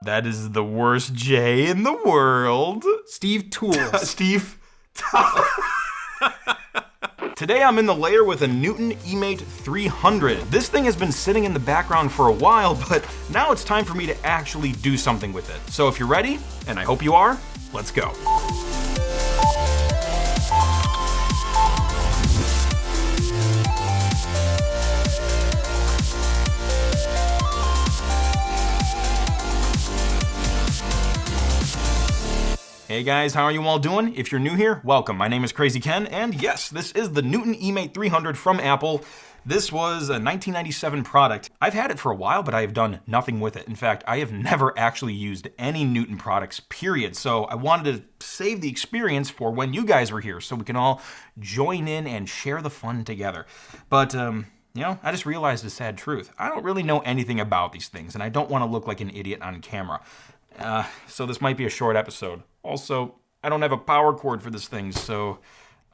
That is the worst J in the world. Steve Tools. Steve. Today I'm in the lair with a Newton eMate 300. This thing has been sitting in the background for a while, but now it's time for me to actually do something with it. So if you're ready, and I hope you are, let's go. Hey guys, how are you all doing? If you're new here, welcome. My name is Krazy Ken, and yes, this is the Newton eMate 300 from Apple. This was a 1997 product. I've had it for a while, but I have done nothing with it. In fact, I have never actually used any Newton products, period. So I wanted to save the experience for when you guys were here, so we can all join in and share the fun together. But, you know, I just realized a sad truth. I don't really know anything about these things, and I don't want to look like an idiot on camera. So this might be a short episode. Also, I don't have a power cord for this thing, so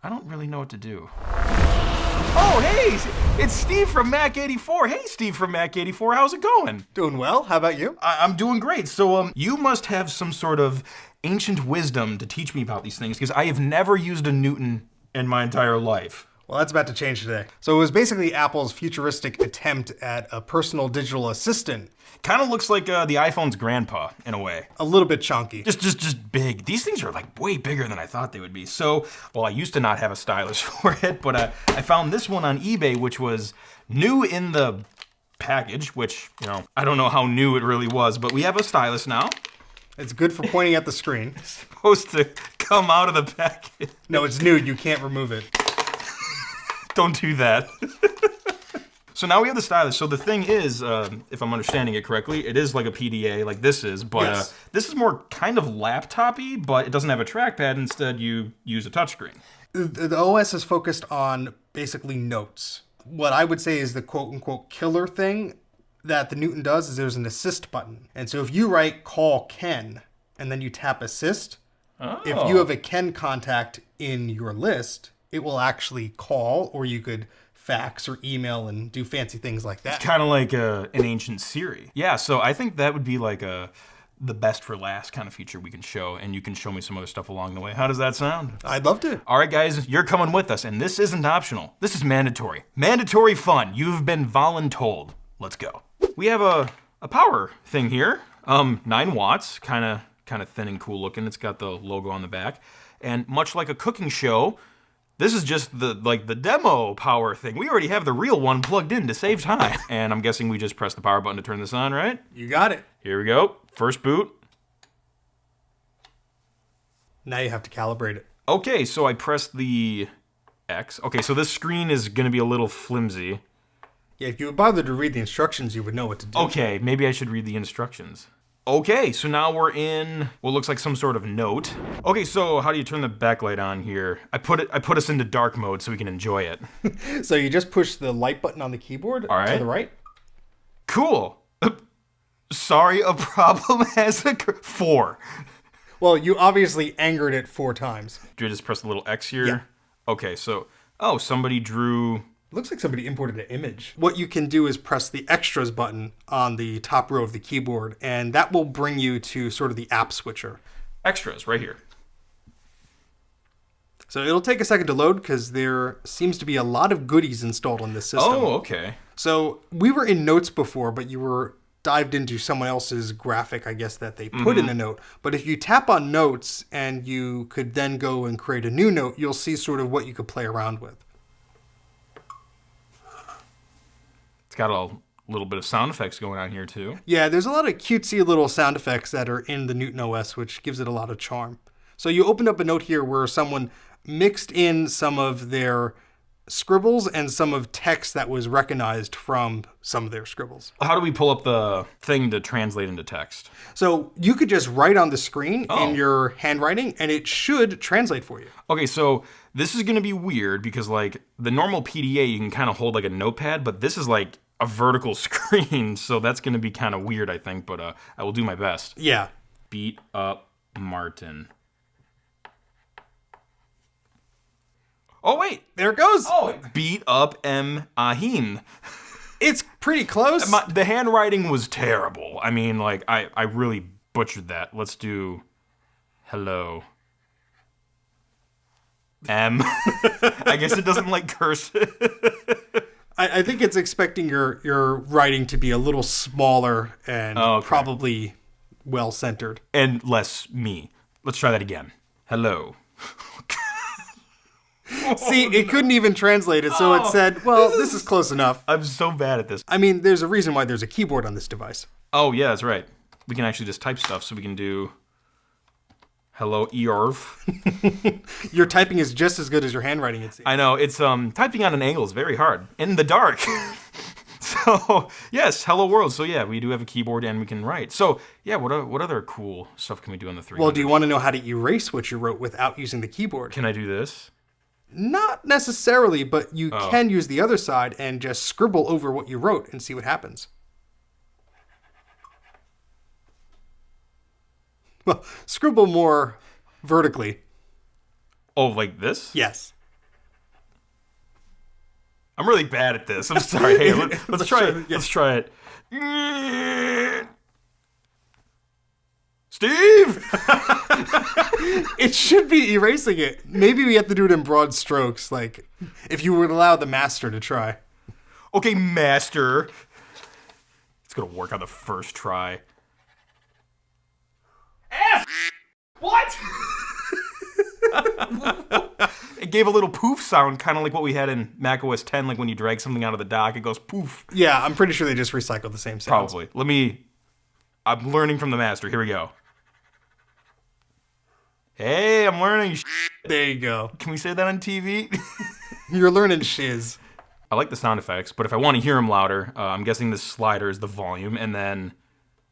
I don't really know what to do. Oh, hey, it's Steve from Mac84. Hey, Steve from Mac84, how's it going? Doing well. How about you? I'm doing great. So, you must have some sort of ancient wisdom to teach me about these things, because I have never used a Newton in my entire life. Well, that's about to change today. So it was basically Apple's futuristic attempt at a personal digital assistant. Kind of looks like the iPhone's grandpa, in a way. A little bit chunky. Just big. These things are like way bigger than I thought they would be. So, well, I used to not have a stylus for it, but I found this one on eBay, which was new in the package, which, you know, I don't know how new it really was, but we have a stylus now. It's good for pointing at the screen. It's supposed to come out of the package. No, it's new. You can't remove it. Don't do that. So now we have the stylus. So the thing is, if I'm understanding it correctly, it is like a PDA, like this is, but yes. This is more kind of laptop-y, but it doesn't have a trackpad. Instead, you use a touchscreen. The OS is focused on basically notes. What I would say is the quote-unquote killer thing that the Newton does is there's an assist button. And so if you write call Ken, and then you tap assist, if you have a Ken contact in your list, it will actually call, or you could fax or email and do fancy things like that. It's kind of like an ancient Siri. Yeah, so I think that would be like the best for last kind of feature we can show, and you can show me some other stuff along the way. How does that sound? I'd love to. All right, guys, you're coming with us, and this isn't optional. This is mandatory. Mandatory fun. You've been voluntold. Let's go. We have a power thing here. 9 watts, kind of thin and cool looking. It's got the logo on the back, and much like a cooking show, this is just the demo power thing. We already have the real one plugged in to save time. And I'm guessing we just press the power button to turn this on, right? You got it. Here we go. First boot. Now you have to calibrate it. Okay, so I pressed the X. Okay, so this screen is going to be a little flimsy. Yeah, if you would bother to read the instructions, you would know what to do. Okay, maybe I should read the instructions. Okay, so now we're in what looks like some sort of note. Okay, so how do you turn the backlight on here? I put us into dark mode so we can enjoy it. So you just push the light button on the keyboard to the right. Cool. Sorry, a problem has occurred. 4. Well, you obviously angered it 4 times. Do I just press the little X here? Yeah. Okay, so, somebody drew... Looks like somebody imported an image. What you can do is press the extras button on the top row of the keyboard, and that will bring you to sort of the app switcher. Extras, right here. So it'll take a second to load because there seems to be a lot of goodies installed on this system. Oh, okay. So we were in notes before, but you were dived into someone else's graphic, I guess, that they put in a note. But if you tap on notes and you could then go and create a new note, you'll see sort of what you could play around with. It's got a little bit of sound effects going on here, too. Yeah, there's a lot of cutesy little sound effects that are in the Newton OS, which gives it a lot of charm. So you opened up a note here where someone mixed in some of their scribbles and some of text that was recognized from some of their scribbles. How do we pull up the thing to translate into text? So you could just write on the screen in your handwriting, and it should translate for you. Okay, so this is going to be weird because, like, the normal PDA, you can kind of hold like a notepad, but this is like a vertical screen, so that's going to be kind of weird, I think, but I will do my best. Yeah. Beat up Martin. Oh, wait. There it goes. Oh, beat up M. Ahin. It's pretty close. The handwriting was terrible. I mean, like, I really butchered that. Let's do hello. M. I guess it doesn't like cursive. I think it's expecting your writing to be a little smaller and probably well-centered. And less me. Let's try that again. Hello. See, it couldn't even translate it, so it said, well, this is close enough. I'm so bad at this. I mean, there's a reason why there's a keyboard on this device. Oh, yeah, that's right. We can actually just type stuff, so we can do hello, ERV. Your typing is just as good as your handwriting, it seems. I know. It's typing on an angle is very hard. In the dark. So, yes, hello world. So, yeah, we do have a keyboard and we can write. So, yeah, what other cool stuff can we do on the 300? Well, do you want to know how to erase what you wrote without using the keyboard? Can I do this? Not necessarily, but you can use the other side and just scribble over what you wrote and see what happens. Well, scribble more vertically. Oh, like this? Yes. I'm really bad at this. I'm sorry. Hey, let's try it. Let's try it. Steve! It should be erasing it. Maybe we have to do it in broad strokes, like if you would allow the master to try. Okay, master. It's going to work on the first try. F! What? It gave a little poof sound, kind of like what we had in macOS 10, like when you drag something out of the dock, it goes poof. Yeah, I'm pretty sure they just recycled the same sounds. Probably. I'm learning from the master. Here we go. Hey, I'm learning. There you go. Can we say that on TV? You're learning shiz. I like the sound effects, but if I want to hear them louder, I'm guessing this slider is the volume, and then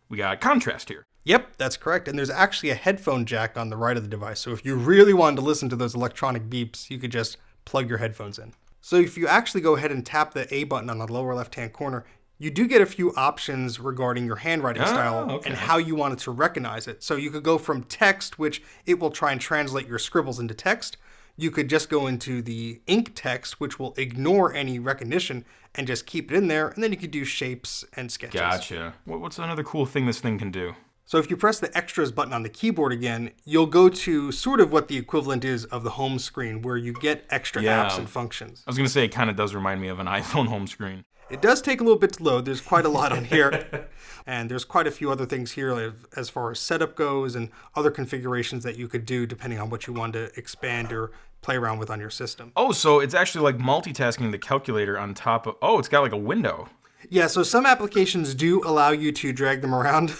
we got contrast here. Yep, that's correct. And there's actually a headphone jack on the right of the device. So if you really wanted to listen to those electronic beeps, you could just plug your headphones in. So if you actually go ahead and tap the A button on the lower left-hand corner, you do get a few options regarding your handwriting style and how you want it to recognize it. So you could go from text, which it will try and translate your scribbles into text. You could just go into the ink text, which will ignore any recognition and just keep it in there. And then you could do shapes and sketches. Gotcha. What's another cool thing this thing can do? So if you press the extras button on the keyboard again, you'll go to sort of what the equivalent is of the home screen, where you get extra apps and functions. I was going to say, it kind of does remind me of an iPhone home screen. It does take a little bit to load. There's quite a lot on here. And there's quite a few other things here as far as setup goes and other configurations that you could do depending on what you want to expand or play around with on your system. Oh, so it's actually like multitasking the calculator on top of... Oh, it's got like a window. Yeah, so some applications do allow you to drag them around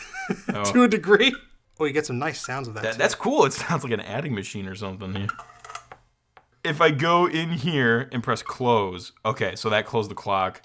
to a degree. Oh, you get some nice sounds of that. That's cool. It sounds like an adding machine or something. If I go in here and press close, okay, so that closed the clock.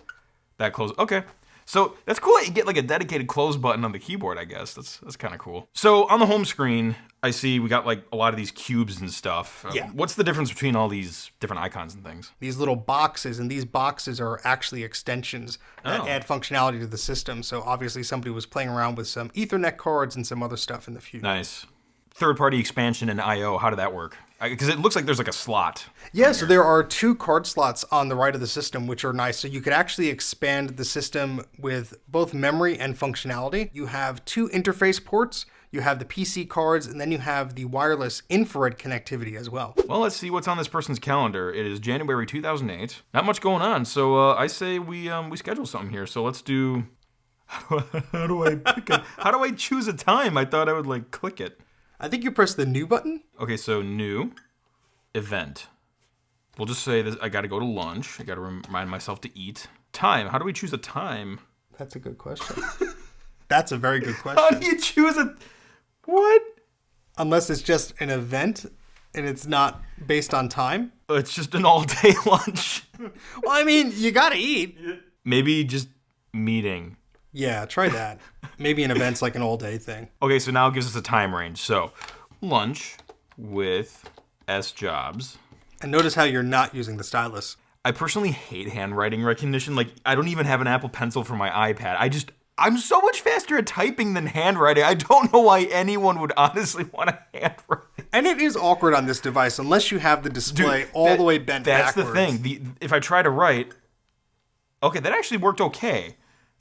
That closed, okay. So that's cool that you get like a dedicated close button on the keyboard, I guess. That's kind of cool. So on the home screen, I see we got like a lot of these cubes and stuff. Yeah. What's the difference between all these different icons and things? These little boxes, and these boxes are actually extensions that add functionality to the system. So obviously somebody was playing around with some Ethernet cards and some other stuff in the future. Nice. Third-party expansion and I/O, how did that work? Because it looks like there's like a slot. Yeah, so there are 2 card slots on the right of the system, which are nice. So you could actually expand the system with both memory and functionality. You have 2 interface ports, you have the PC cards, and then you have the wireless infrared connectivity as well. Well, let's see what's on this person's calendar. It is January 2008. Not much going on, so I say we schedule something here. So let's do... How do I choose a time? I thought I would like click it. I think you press the new button. Okay, so new event. We'll just say this. I got to go to lunch. I got to remind myself to eat. Time. How do we choose a time? That's a good question. That's a very good question. How do you choose a... What? Unless it's just an event and it's not based on time. It's just an all-day lunch. Well, I mean, you got to eat. Maybe just meeting. Yeah, try that. Maybe an event's like an all-day thing. Okay, so now it gives us a time range. So, lunch with S jobs. And notice how you're not using the stylus. I personally hate handwriting recognition. Like, I don't even have an Apple Pencil for my iPad. I'm so much faster at typing than handwriting. I don't know why anyone would honestly want to handwrite. And it is awkward on this device unless you have the display all the way bent backwards. That's the thing. If I try to write... Okay, that actually worked okay.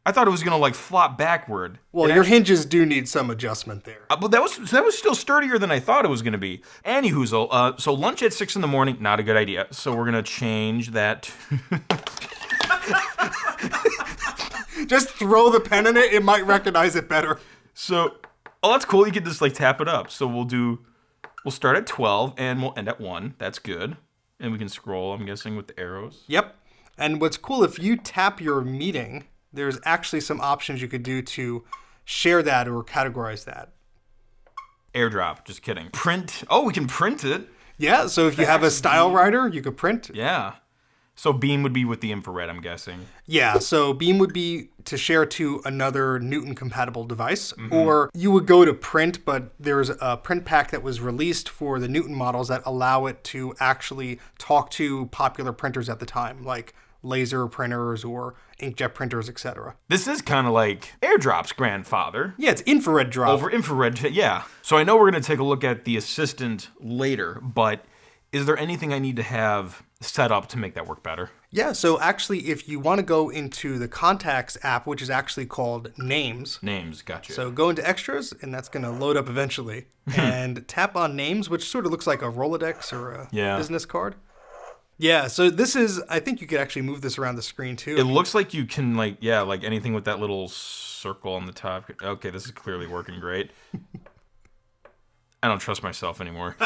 I thought it was gonna like flop backward. Well, your hinges do need some adjustment there. But that was still sturdier than I thought it was gonna be. Anywho, so lunch at 6 a.m, not a good idea. So we're gonna change that. Just throw the pen in it; it might recognize it better. So, oh, that's cool. You can just like tap it up. So we'll start at 12 and we'll end at 1. That's good. And we can scroll, I'm guessing, with the arrows. Yep. And what's cool, if you tap your meeting, there's actually some options you could do to share that or categorize that. AirDrop, just kidding. Print. Oh, we can print it. Yeah, so if you have a style writer, you could print. Yeah. So beam would be with the infrared, I'm guessing. Yeah, so beam would be to share to another Newton-compatible device, or you would go to print, but there's a print pack that was released for the Newton models that allow it to actually talk to popular printers at the time, like laser printers or inkjet printers, etc. This is kind of like AirDrop's grandfather. Yeah, it's infrared drop. Over infrared, yeah. So I know we're going to take a look at the assistant later, but is there anything I need to have set up to make that work better? Yeah, so actually, if you want to go into the Contacts app, which is actually called Names. Names, gotcha. So go into Extras, and that's going to load up eventually. And tap on Names, which sort of looks like a Rolodex or a business card. Yeah, so this is, I think you could actually move this around the screen too. It looks like you can like anything with that little circle on the top. Okay, this is clearly working great. I don't trust myself anymore.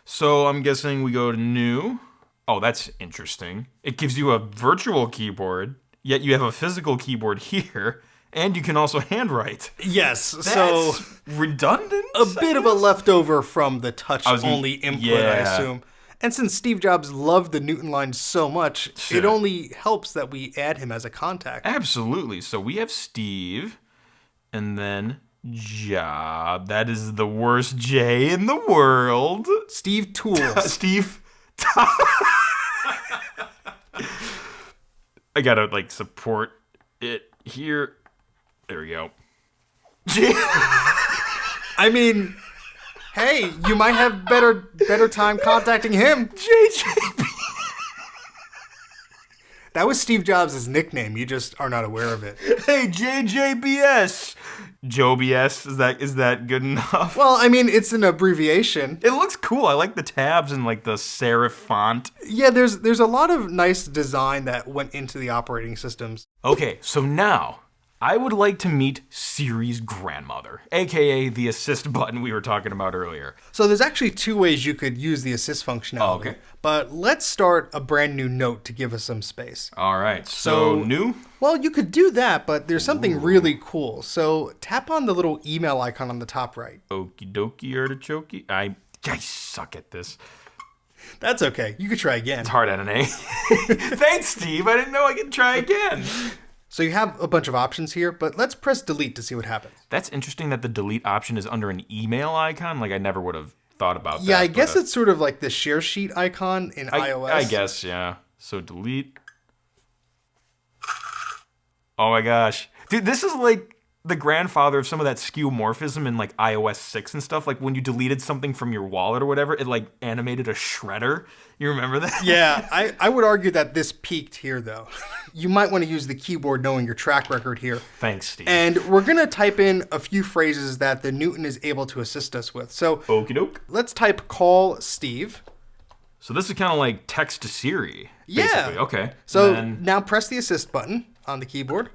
So I'm guessing we go to New. Oh, that's interesting. It gives you a virtual keyboard, yet you have a physical keyboard here, and you can also handwrite. Yes, That's so redundant? a bit of a leftover from the touch-only input, I yeah. assume. And since Steve Jobs loved the Newton line so much, it only helps that we add him as a contact. Absolutely. So we have Steve, and then Job. That is the worst J in the world. Steve Tools. Steve. I gotta like support it here. There we go. I mean, hey, you might have better time contacting him. JJB. That was Steve Jobs' nickname. You just are not aware of it. Hey, JJBS. Joe BS. Is that good enough? Well, I mean, it's an abbreviation. It looks cool. I like the tabs and like the serif font. Yeah, there's a lot of nice design that went into the operating systems. Okay, so now I would like to meet Siri's grandmother, aka the assist button we were talking about earlier. So there's actually two ways you could use the assist functionality. Oh, okay. But let's start a brand new note to give us some space. All right, so new? Well, you could do that, but there's something really cool. So tap on the little email icon on the top right. Okie dokie artichoke. I suck at this. That's okay. You could try again. It's hard at an A. Thanks, Steve. I didn't know I could try again. So you have a bunch of options here, but let's press delete to see what happens. That's interesting that the delete option is under an email icon. Like I never would have thought about that. Yeah, I guess it's sort of like the share sheet icon in iOS. I guess, yeah. So delete. Oh my gosh. Dude, this is like the grandfather of some of that skeuomorphism in like iOS 6 and stuff. Like when you deleted something from your wallet or whatever, it like animated a shredder. You remember that? Yeah, I would argue that this peaked here though. You might want to use the keyboard knowing your track record here. Thanks, Steve. And we're going to type in a few phrases that the Newton is able to assist us with. So okie doke. Let's type call Steve. So this is kind of like text to Siri. Yeah. Basically. Okay. So now press the assist button on the keyboard.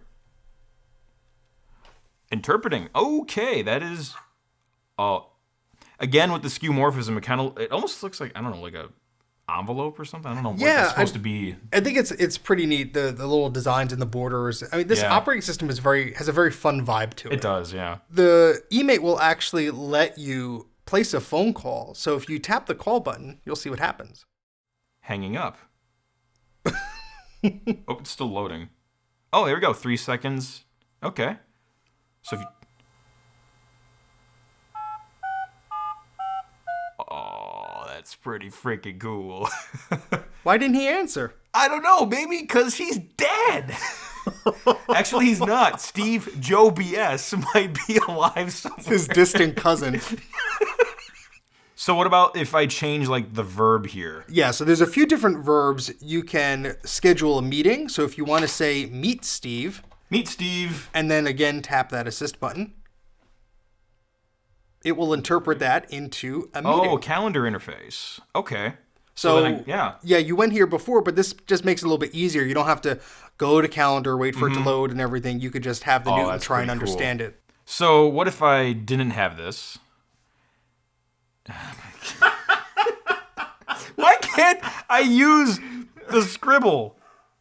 Interpreting. Okay, that is. Again with the skeuomorphism, it almost looks like, I don't know, like a envelope or something. I don't know what it's supposed to be. I think it's pretty neat, the little designs and the borders. I mean, this operating system has a very fun vibe to it. It does, yeah. The eMate will actually let you place a phone call. So if you tap the call button, you'll see what happens. Hanging up. Oh, it's still loading. Oh, there we go. 3 seconds. Okay. So if you... Oh, that's pretty freaking cool. Why didn't he answer? I don't know. Maybe because he's dead. Actually, he's not. Steve Joe BS might be alive somewhere. His distant cousin. So what about if I change like the verb here? Yeah, so there's a few different verbs. You can schedule a meeting. So if you want to say meet Steve, Meet Steve. And then again, tap that assist button. It will interpret that into a meeting. Oh, calendar interface. Okay. So then yeah, you went here before, but this just makes it a little bit easier. You don't have to go to calendar, wait for it to load and everything. You could just have the Newton that's try and pretty cool. understand it. So what if I didn't have this? Why can't I use the scribble?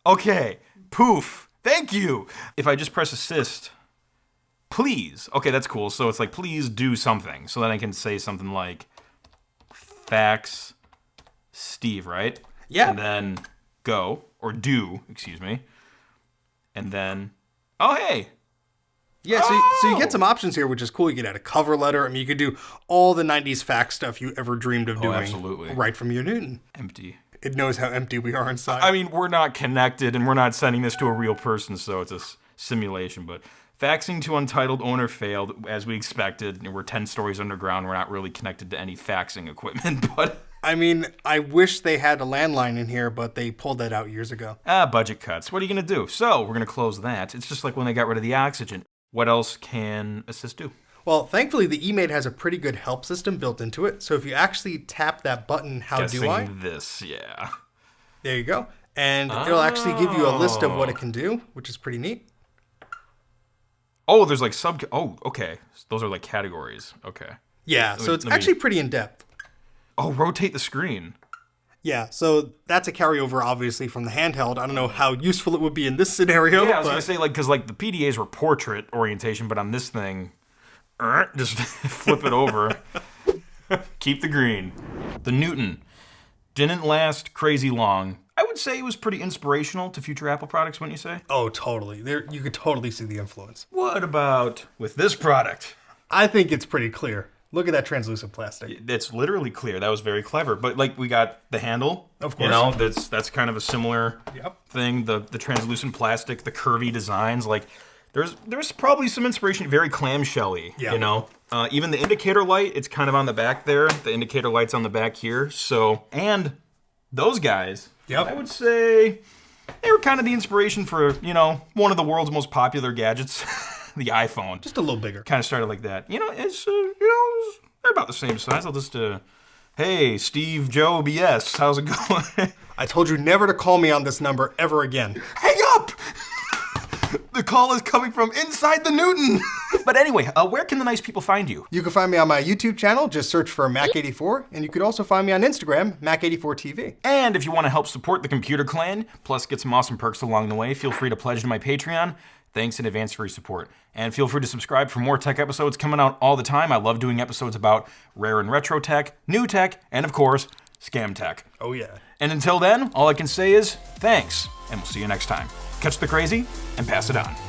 Okay, poof. Thank you. If I just press assist, please. Okay, that's cool. So it's like, please do something. So then I can say something like, fax Steve, right? Yeah. And then go, or do, excuse me. And then, oh, hey. Yeah, so you get some options here, which is cool. You could add a cover letter. I mean, you could do all the 90s fax stuff you ever dreamed of doing. Absolutely. Right from your Newton. Empty. It knows how empty we are inside. I mean, we're not connected, and we're not sending this to a real person, so it's a simulation. But faxing to untitled owner failed, as we expected. We're 10 stories underground. We're not really connected to any faxing equipment, but... I mean, I wish they had a landline in here, but they pulled that out years ago. Budget cuts. What are you going to do? So, we're going to close that. It's just like when they got rid of the oxygen. What else can Assist do? Well, thankfully, the eMate has a pretty good help system built into it. So if you actually tap that button, how do I? This, yeah. There you go. And it'll actually give you a list of what it can do, which is pretty neat. Oh, there's like oh, okay. Those are like categories. Okay. Yeah, so it's actually pretty in-depth. Oh, rotate the screen. Yeah, so that's a carryover, obviously, from the handheld. I don't know how useful it would be in this scenario. Yeah, I was going to say, like, because, like, the PDAs were portrait orientation, but on this thing, just flip it over. Keep the green. The Newton didn't last crazy long. I would say it was pretty inspirational to future Apple products, wouldn't you say? Oh, totally. You could totally see the influence. What about with this product? I think it's pretty clear. Look at that translucent plastic. It's literally clear. That was very clever. But like we got the handle. Of course. You know, that's kind of a similar thing. The translucent plastic, the curvy designs. Like there's probably some inspiration, very clamshelly. Yeah. You know, even the indicator light, it's kind of on the back there. The indicator light's on the back here. So and those guys, I would say they were kind of the inspiration for one of the world's most popular gadgets. The iPhone. Just a little bigger. Kind of started like that. It's, they're about the same size. I'll just, hey, Steve, Joe, BS, how's it going? I told you never to call me on this number ever again. Hang up! The call is coming from inside the Newton. But anyway, where can the nice people find you? You can find me on my YouTube channel. Just search for Mac84. And you could also find me on Instagram, Mac84TV. And if you want to help support the Computer Clan, plus get some awesome perks along the way, feel free to pledge to my Patreon. Thanks in advance for your support. And feel free to subscribe for more tech episodes coming out all the time. I love doing episodes about rare and retro tech, new tech, and of course, scam tech. Oh yeah. And until then, all I can say is thanks, and we'll see you next time. Catch the crazy and pass it on.